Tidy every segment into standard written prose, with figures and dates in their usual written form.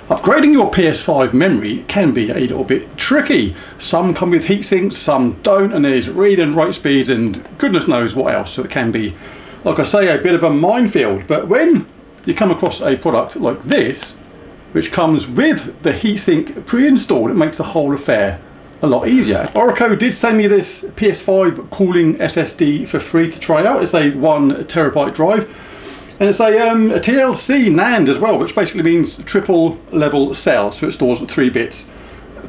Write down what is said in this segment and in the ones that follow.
Upgrading your PS5 memory can be a little bit tricky. Some come with heatsinks, some don't, and there's read and write speeds and goodness knows what else. So it can be, like I say, a bit of a minefield. But when you come across a product like this, which comes with the heatsink pre-installed, it makes the whole affair a lot easier. Orico did send me this PS5 cooling SSD for free to try out. It's a 1 terabyte drive. And it's a TLC NAND as well, which basically means triple level cell, so it stores 3 bits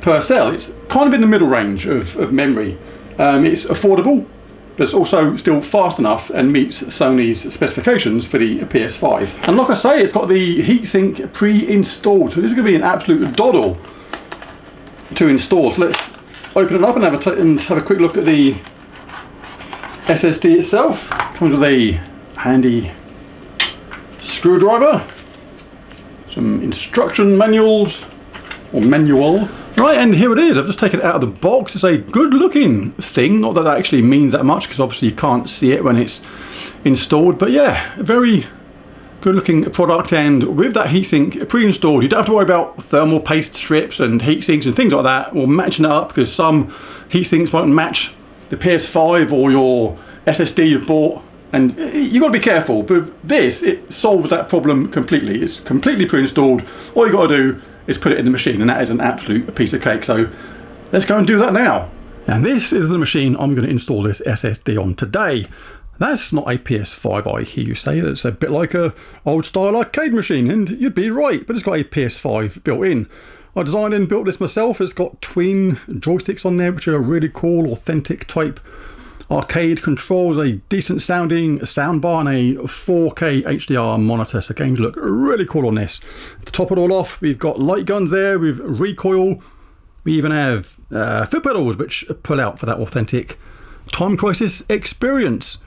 per cell. It's kind of in the middle range of memory. It's affordable, but it's also still fast enough and meets Sony's specifications for the PS5. And like I say, it's got the heatsink pre-installed, so this is going to be an absolute doddle to install. So let's open it up and have a quick look at the SSD itself. Comes with a handy screwdriver, some instruction manuals, or manual. Right, and here it is. I've just taken it out of the box. It's a good looking thing, not that that actually means that much because obviously you can't see it when it's installed, but yeah, a very good looking product. And with that heatsink pre-installed, you don't have to worry about thermal paste strips and heat sinks and things like that, or matching it up, because some heat sinks won't match the PS5 or your SSD you've bought. And you've got to be careful, but this, it solves that problem completely. It's completely pre-installed. All you've got to do is put it in the machine, and that is an absolute piece of cake. So let's go and do that now. And this is the machine I'm going to install this SSD on today. That's not a PS5, I hear you say. That's a bit like a old style arcade machine, and you'd be right, but it's got a PS5 built in. I designed and built this myself. It's got twin joysticks on there, which are really cool, authentic type arcade controls, a decent sounding soundbar, and a 4K HDR monitor, so games look really cool on this. To top it all off, we've got light guns there with recoil. We even have foot pedals which pull out for that authentic Time Crisis experience.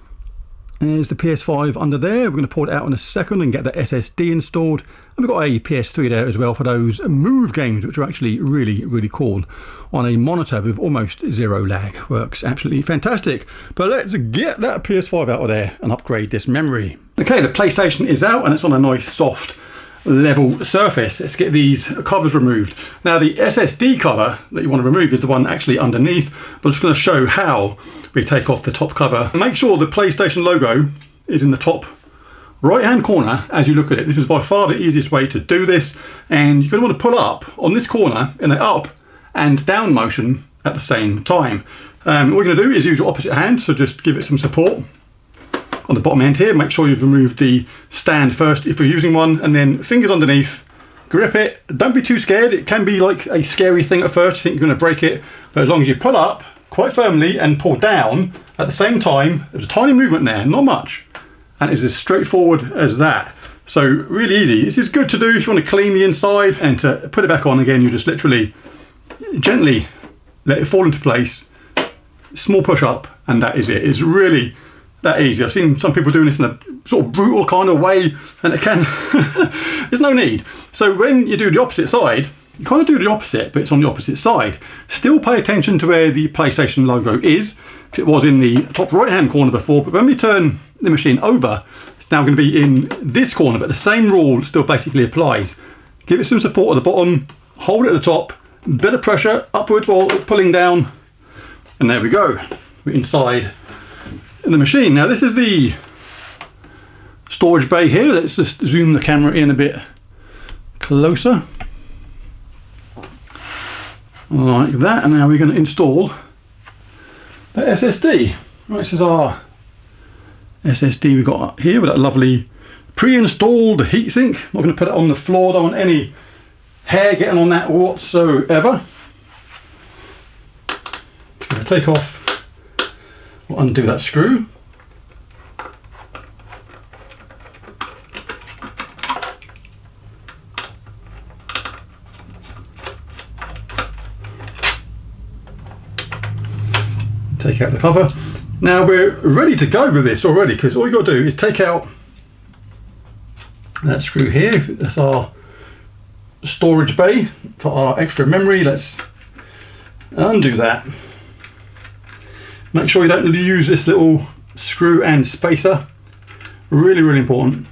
There's the PS5 under there. We're going to pull it out in a second and get the SSD installed. And we've got a PS3 there as well for those move games, which are actually really cool on a monitor with almost zero lag. Works absolutely fantastic. But let's get that PS5 out of there and upgrade this memory. Okay, the PlayStation is out and it's on a nice soft level surface. Let's get these covers removed. Now the SSD cover that you want to remove is the one actually underneath, but I'm just going to show how we take off the top cover. Make sure the PlayStation logo is in the top right hand corner as you look at it. This is by far the easiest way to do this, and you're going to want to pull up on this corner in an up and down motion at the same time. What we're going to do is use your opposite hand, so just give it some support on the bottom end here. Make sure you've removed the stand first if you're using one, and then fingers underneath, grip it. Don't be too scared. It can be like a scary thing at first. You think you're going to break it, but as long as you pull up quite firmly and pull down at the same time, there's a tiny movement there, not much, and it's as straightforward as that. So really easy. This is good to do if you want to clean the inside, and to put it back on again, you just literally gently let it fall into place, small push up, and that is it. It's really that easy. I've seen some people doing this in a sort of brutal kind of way, and it can there's no need. So when you do the opposite side, you kind of do the opposite, but it's on the opposite side. Still pay attention to where the PlayStation logo is, because it was in the top right hand corner before, but when we turn the machine over, it's now going to be in this corner, but the same rule still basically applies. Give it some support at the bottom, hold it at the top, bit of pressure upwards while pulling down, and there we go. We're inside in the machine. Now this is the storage bay here. Let's just zoom the camera in a bit closer, like that, and now we're going to install the SSD. Right, this is our SSD we've got here with that lovely pre-installed heatsink. Not going to put it on the floor, don't want any hair getting on that whatsoever. Just going to take off, we'll undo that screw. Take out the cover. Now we're ready to go with this already, because all you got to do is take out that screw here. That's our storage bay for our extra memory. Let's undo that. Make sure you don't use this little screw and spacer. Really important.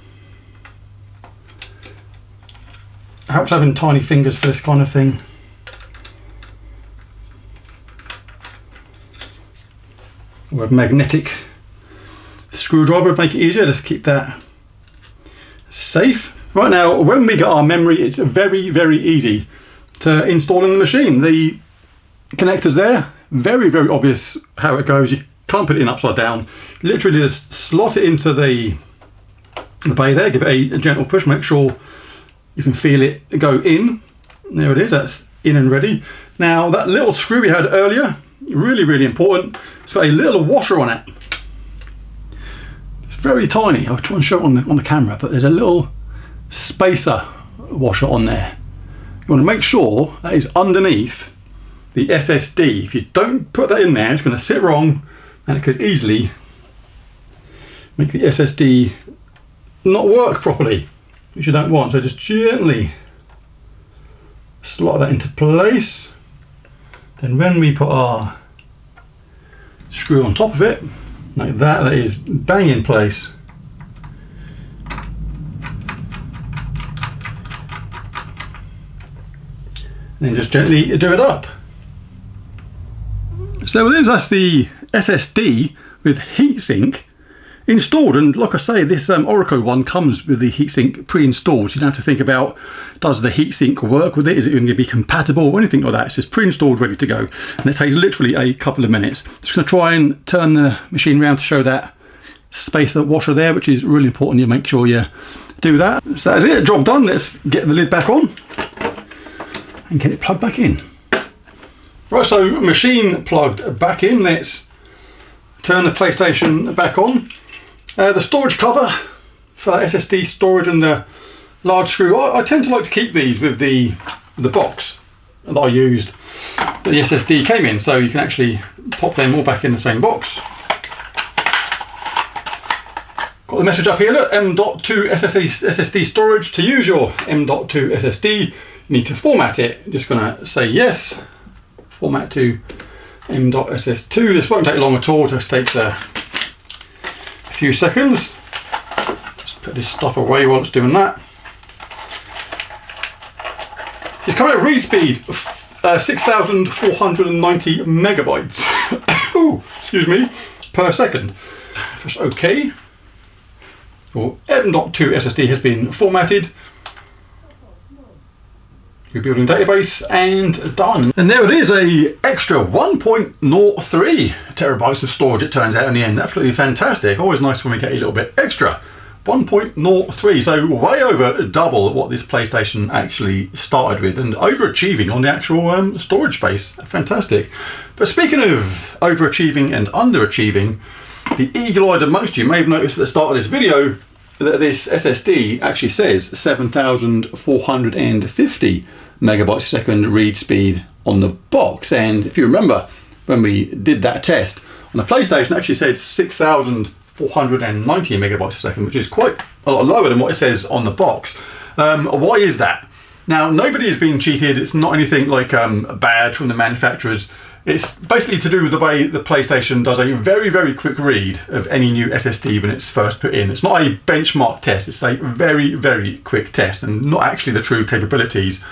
helps having tiny fingers for this kind of thing. Or a magnetic screwdriver would make it easier. Just keep that safe. Right now, when we get our memory, it's very, very easy to install in the machine. The connector's there, very, very obvious how it goes. You can't put it in upside down. Literally just slot it into the bay there, give it a gentle push, make sure you can feel it go in. There it is, that's in and ready. Now that little screw we had earlier, really, really important. It's got a little washer on it. It's very tiny. I'll try and show it on the camera, but there's a little spacer washer on there. You want to make sure that is underneath the SSD. If you don't put that in there, it's going to sit wrong and it could easily make the SSD not work properly, which you don't want. So just gently slot that into place. Then when we put our screw on top of it, like that, that is bang in place. And then just gently do it up. So there it is, that's the SSD with heatsink installed, and like I say, this Orico one comes with the heatsink pre-installed, so you don't have to think about, does the heatsink work with it, is it going to be compatible or anything like that. It's just pre-installed, ready to go, and it takes literally a couple of minutes. Just going to try and turn the machine around to show that spacer washer there, which is really important. You make sure you do that. So that's it, job done. Let's get the lid back on and get it plugged back in. Right, so machine plugged back in. Let's turn the PlayStation back on. The storage cover for that SSD storage and the large screw, I tend to like to keep these with the box that I used that the SSD came in, so you can actually pop them all back in the same box. Got the message up here, look, M.2 SSD storage. To use your M.2 SSD, you need to format it. Just gonna say yes, format to M.SS2. This won't take long at all, it just takes a few seconds. Just put this stuff away while it's doing that. It's coming at read speed of 6,490 megabytes ooh, excuse me, per second. Press OK. Your M.2 SSD has been formatted. Rebuilding database, and done. And there it is, a extra 1.03 terabytes of storage, it turns out in the end. Absolutely fantastic. Always nice when we get a little bit extra. 1.03, so way over double what this PlayStation actually started with, and overachieving on the actual storage space. Fantastic. But speaking of overachieving and underachieving, the eagle-eyed amongst you may have noticed at the start of this video that this SSD actually says 7,450 megabytes a second read speed on the box, and if you remember when we did that test on the PlayStation, it actually said 6,490 megabytes a second, which is quite a lot lower than what it says on the box. Why is that? Now, nobody is being cheated. It's not anything like bad from the manufacturers. It's basically to do with the way the PlayStation does a very, very quick read of any new SSD when it's first put in. It's not a benchmark test, it's a very, very quick test, and not actually the true capabilities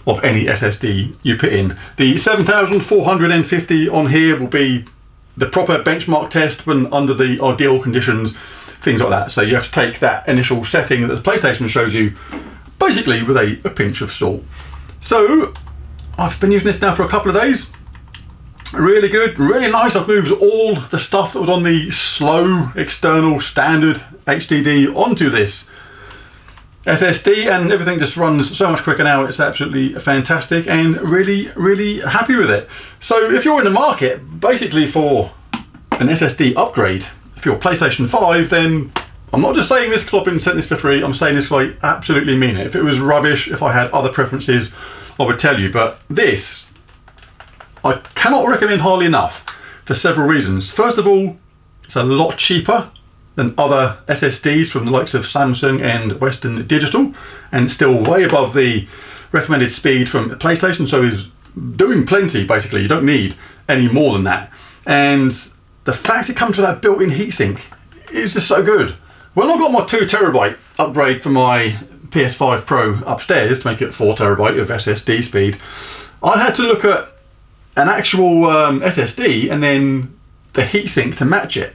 of any SSD you put in. The 7,450 on here will be the proper benchmark test when under the ideal conditions, things like that. So you have to take that initial setting that the PlayStation shows you basically with a pinch of salt. So I've been using this now for a couple of days. Really good, really nice. I've moved all the stuff that was on the slow external standard HDD onto this SSD, and everything just runs so much quicker now. It's absolutely fantastic, and really, really happy with it. So if you're in the market basically for an SSD upgrade for your PlayStation 5, then I'm not just saying this because I've been sent this for free. I'm saying this because I absolutely mean it. If it was rubbish, if I had other preferences, I would tell you, but this I cannot recommend highly enough for several reasons. First of all, it's a lot cheaper than other SSDs from the likes of Samsung and Western Digital, and still way above the recommended speed from the PlayStation, so is doing plenty basically. You don't need any more than that. And the fact it comes with that built-in heatsink is just so good. When I got my 2 terabyte upgrade for my PS5 Pro upstairs to make it 4 TB of SSD speed, I had to look at an actual SSD and then the heatsink to match it.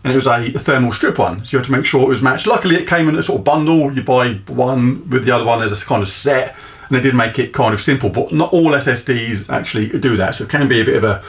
And it was a thermal strip one, so you had to make sure it was matched. Luckily it came in a sort of bundle. You buy one with the other one as a kind of set, and they did make it kind of simple, but not all SSDs actually do that, so it can be a bit of a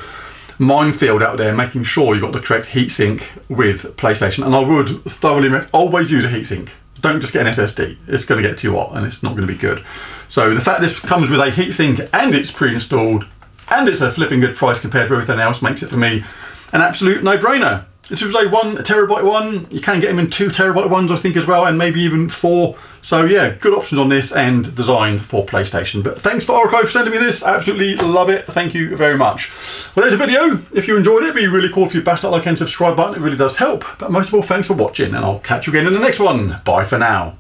minefield out there making sure you got the correct heatsink with PlayStation. And I would thoroughly always use a heatsink. Don't just get an SSD, it's going to get too hot and it's not going to be good. So the fact this comes with a heatsink and it's pre-installed and it's a flipping good price compared to everything else makes it for me an absolute no-brainer. This was a 1 TB one. You can get them in 2 TB ones, I think, as well, and maybe even 4. So yeah, good options on this and designed for PlayStation. But thanks for Orico for sending me this. I absolutely love it. Thank you very much. Well, there's a video. If you enjoyed it, it'd be really cool if you bash that like and subscribe button. It really does help. But most of all, thanks for watching, and I'll catch you again in the next one. Bye for now.